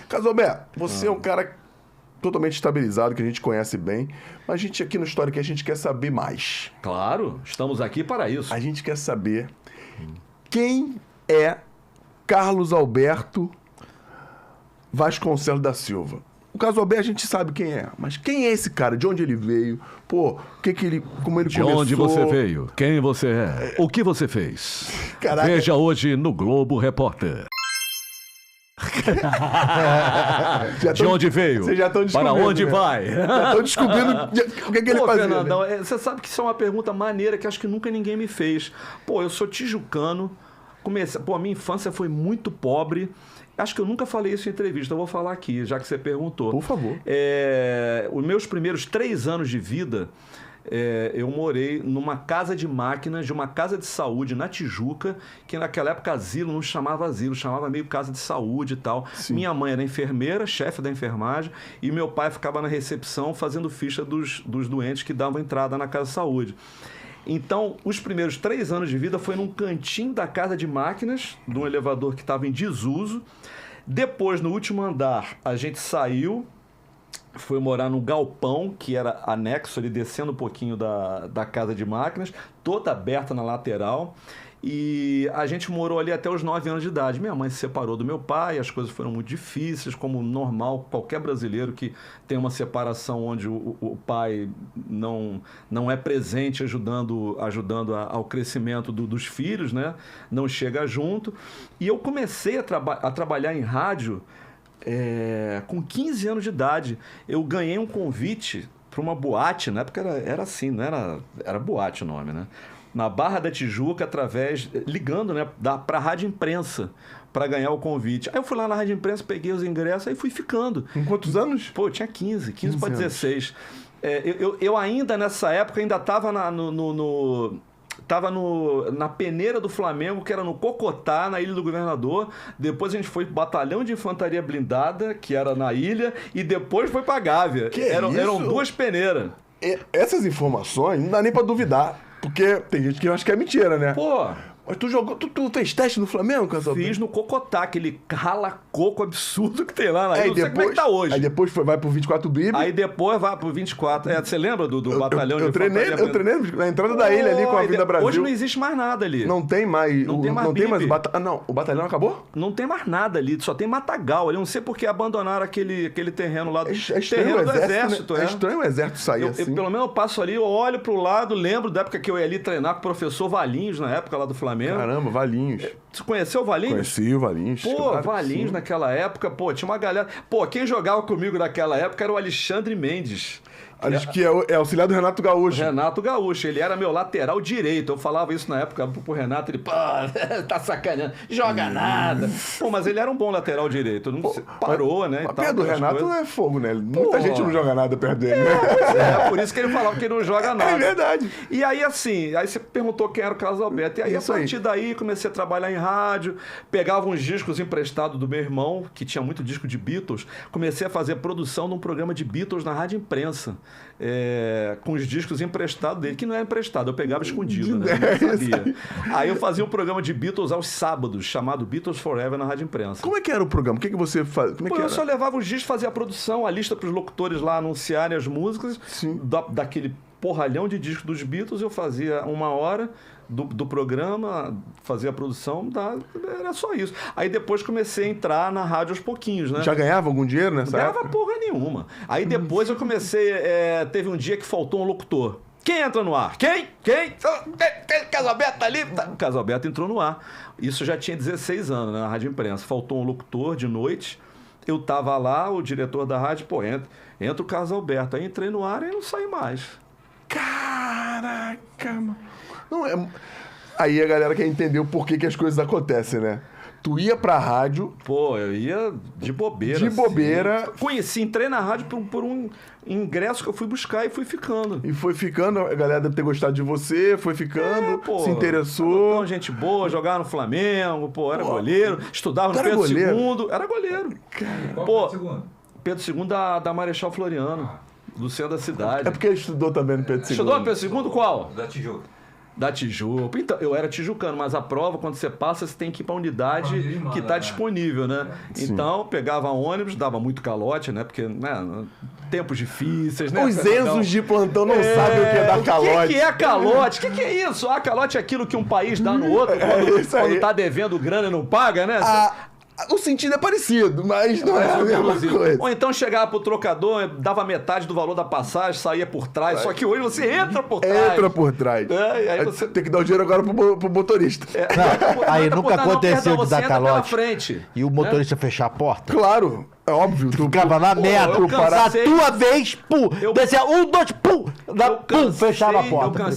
Casalberto, você é um cara totalmente estabilizado, que a gente conhece bem, mas a gente aqui no História que a gente quer saber mais. Claro, estamos aqui para isso. A gente quer saber quem é Carlos Alberto Vasconcelos da Silva. O Carlos Alberto a gente sabe quem é, mas quem é esse cara? De onde ele veio? Pô, como ele começou? De onde você veio? Quem você é? O que você fez? Caraca. Veja hoje no Globo Repórter. De onde veio? Vocês já estão descobrindo. Para onde né? vai? Já estão descobrindo o que ele fazia. Fernandão, né? você sabe que isso é uma pergunta maneira que acho que nunca ninguém me fez. Pô, eu sou tijucano, a minha infância foi muito pobre. Acho que eu nunca falei isso em entrevista, eu vou falar aqui, já que você perguntou. Por favor. Os meus primeiros 3 anos de vida, eu morei numa casa de máquinas, de uma casa de saúde na Tijuca, que naquela época asilo não chamava asilo, chamava meio casa de saúde e tal. Sim. Minha mãe era enfermeira, chefe da enfermagem, e meu pai ficava na recepção fazendo ficha dos doentes que davam entrada na casa de saúde. Então, os primeiros 3 anos de vida foi num cantinho da casa de máquinas, de um elevador que estava em desuso. Depois, no último andar, a gente saiu, foi morar num galpão, que era anexo, ali descendo um pouquinho da casa de máquinas, toda aberta na lateral. E a gente morou ali até os 9 anos de idade. Minha mãe se separou do meu pai, as coisas foram muito difíceis, como normal, qualquer brasileiro que tem uma separação onde o pai não é presente ajudando ao crescimento dos filhos, né? Não chega junto. E eu comecei a trabalhar em rádio com 15 anos de idade. Eu ganhei um convite para uma boate, na época era assim, não era boate o nome, né? Na Barra da Tijuca, ligando, né, pra Rádio Imprensa, para ganhar o convite. Aí eu fui lá na Rádio Imprensa, peguei os ingressos, aí fui ficando. Com quantos anos? Pô, eu tinha 15 para 16. Eu ainda, nessa época, estava na peneira do Flamengo, que era no Cocotá, na Ilha do Governador. Depois a gente foi pro Batalhão de Infantaria Blindada, que era na ilha, e depois foi pra Gávea. Eram 2 peneiras. Essas informações não dá nem pra duvidar. Porque tem gente que acha que é mentira, né? Pô, Mas tu fez teste no Flamengo, Casalberto? fiz no Cocotá, aquele rala-coco absurdo que tem lá na ilha. Não sei como é que tá hoje. Aí depois vai pro 24 Bib. Aí depois vai pro 24. Você lembra do batalhão eu de treinei na entrada da ilha ali com a Vida Brasil. Hoje não existe mais nada ali. Não tem mais. Não tem mais o batalhão. Não, o batalhão acabou? Não tem mais nada ali, só tem matagal ali. Eu não sei por que abandonaram aquele terreno lá do, É estranho terreno o do exército. exército. Né? É estranho o exército sair assim. Pelo menos eu passo ali, eu olho pro lado, lembro da época que eu ia ali treinar com o professor Valinhos, na época lá do Flamengo. Caramba, Valinhos. Você conheceu o Valinhos? Conheci o Valinhos. Pô, claro, Valinhos sim. naquela época, pô, tinha uma galera... Pô, quem jogava comigo naquela época era o Alexandre Mendes. Acho que é auxiliar do Renato Gaúcho. Renato Gaúcho, ele era meu lateral direito. Eu falava isso na época pro Renato, ele, pô, tá sacaneando, joga nada. Pô, mas ele era um bom lateral direito, não parou, né? A perto do Renato é fogo, né? Muita gente não joga nada perto dele, né? Por isso que ele falava que ele não joga nada. É verdade. E aí, assim, aí você perguntou quem era o Carlos Alberto. E aí, Isso a partir daí, comecei a trabalhar em rádio, pegava uns discos emprestados do meu irmão, que tinha muito disco de Beatles, comecei a fazer produção de um programa de Beatles na Rádio Imprensa. Com os discos emprestados dele, que não era emprestado, eu pegava escondido, né? Eu não sabia. Aí eu fazia um programa de Beatles aos sábados, chamado Beatles Forever na Rádio Imprensa. Como é que era o programa? O que você fazia? Como é que Eu era? só levava os discos, fazia a produção, a lista para os locutores lá anunciarem as músicas. Sim. Daquele porralhão de discos dos Beatles, eu fazia 1 hora do programa, fazia a produção, era só isso. Aí depois comecei a entrar na rádio aos pouquinhos, né? Já ganhava algum dinheiro nessa Não ganhava época? porra nenhuma. Aí depois eu comecei, teve um dia que faltou um locutor. Quem entra no ar? Quem? Casalberto tá ali? O Casalberto entrou no ar. Isso já tinha 16 anos, né, na Rádio Imprensa. Faltou um locutor de noite. Eu tava lá, o diretor da rádio, pô, entra o Casalberto. Aí entrei no ar e não saí mais. Caraca, mano. Não é... Aí a galera quer entender o porquê que as coisas acontecem, né? Tu ia pra rádio... Pô, eu ia de bobeira. De bobeira. Entrei na rádio por um ingresso que eu fui buscar e fui ficando. E foi ficando, a galera deve ter gostado de você, foi ficando, se interessou. Tão gente boa, jogava no Flamengo, era goleiro, estudava no Pedro II, era goleiro. Qual foi o segundo? Pedro II da Marechal Floriano, do centro da cidade. É porque ele estudou também no Pedro II. Estudou no Pedro II qual? Da Tijuca. Da Tijuca. Então, eu era tijucano, mas a prova, quando você passa, você tem que ir para a unidade que está disponível, né? Então, pegava ônibus, dava muito calote, né? Porque, né, tempos difíceis, né? Os Enzos de plantão não sabem o que é dar calote. O que é calote? O que é isso? Ah, calote é aquilo que um país dá no outro quando tá devendo grana e não paga, né? O sentido é parecido, mas não é a mesma coisa. Ou então chegava pro trocador, dava metade do valor da passagem, saía por trás. Só que hoje você entra por trás. Entra por trás. E aí você... Tem que dar o dinheiro agora pro motorista. Aí nunca aconteceu de dar calote. Frente, e o motorista fechar a porta? Claro, é óbvio. Tu ficava na merda. Na tua vez, pum. Descia 1, 2, pum. Pum, fechava a porta.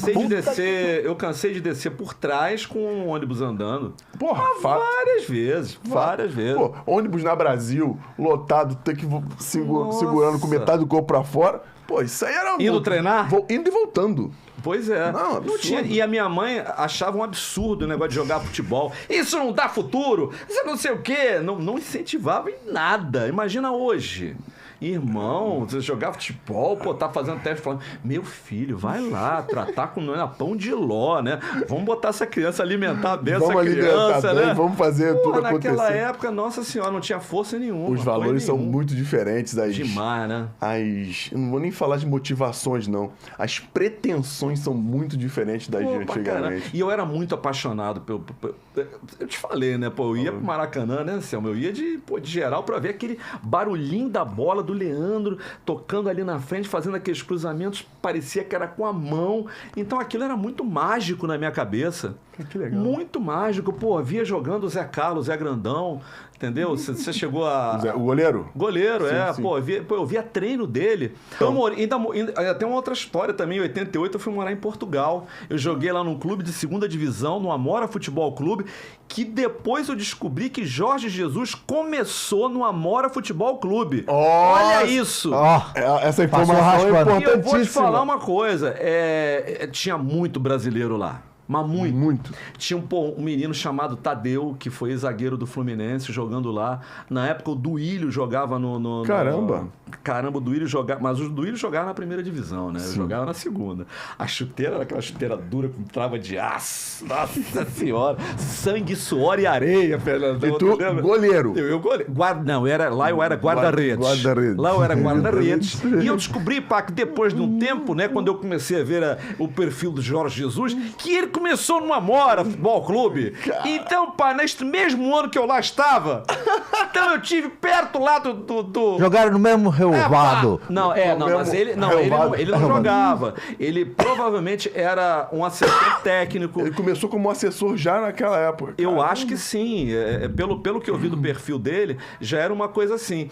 Eu cansei de descer por trás com o ônibus andando. Porra, várias vezes. Pô, ônibus na Brasil, lotado, ter que segurando com metade do corpo pra fora. Pô, isso aí era... Indo treinar? Indo e voltando. Pois é. Não tinha. E a minha mãe achava um absurdo o negócio de jogar futebol. Isso não dá futuro, isso não sei o quê. Não incentivava em nada. Imagina hoje. Irmão, você jogar futebol, pô, tá fazendo teste falando, meu filho, vai lá, tratar com pão de ló, né? Vamos botar essa criança, alimentar bem essa criança, né? Vamos fazer tudo acontecer. Naquela época, nossa senhora, não tinha força nenhuma. Os valores são muito diferentes. Demais, né? Eu não vou nem falar de motivações, não. As pretensões são muito diferentes das de antigamente. E eu era muito apaixonado pelo... Eu te falei, né? Pô, eu ia pro Maracanã, né, Anselmo? Eu ia de geral pra ver aquele barulhinho da bola do Leandro tocando ali na frente, fazendo aqueles cruzamentos, parecia que era com a mão. Então aquilo era muito mágico na minha cabeça. Que legal. Muito mágico. Pô, via jogando o Zé Carlos, o Zé Grandão, entendeu? Você chegou a... O goleiro? Goleiro, sim. Pô, eu via treino dele. Então, ainda tem uma outra história também. Em 88 eu fui morar em Portugal. Eu joguei lá num clube de segunda divisão, no Amora Futebol Clube, que depois eu descobri que Jorge Jesus começou no Amora Futebol Clube. Olha isso! Essa informação é importantíssima. E eu vou te falar uma coisa. Tinha muito brasileiro lá. Mas muito. Tinha um menino chamado Tadeu, que foi zagueiro do Fluminense, jogando lá. Na época, o Duílio jogava no... Caramba! Caramba, o Duílio jogava... Mas o Duílio jogava na primeira divisão, né? Eu jogava na segunda. A chuteira era aquela chuteira dura com trava de aço. Nossa Senhora! Sangue, suor e areia, Fernando. E tu, goleiro? Eu goleiro. Lá eu era guarda-redes. Lá eu era guarda-redes. E eu descobri, pá, que depois de um tempo, né? Quando eu comecei a ver o perfil do Jorge Jesus, que ele começou no Amora Futebol Clube. Então, pá, neste mesmo ano que eu lá estava, então eu tive perto lá do... Jogaram no mesmo relvado. Mas ele não jogava. Ele provavelmente era um assessor técnico. Ele começou como assessor já naquela época. Eu acho que sim. Pelo que eu vi do perfil dele, já era uma coisa assim.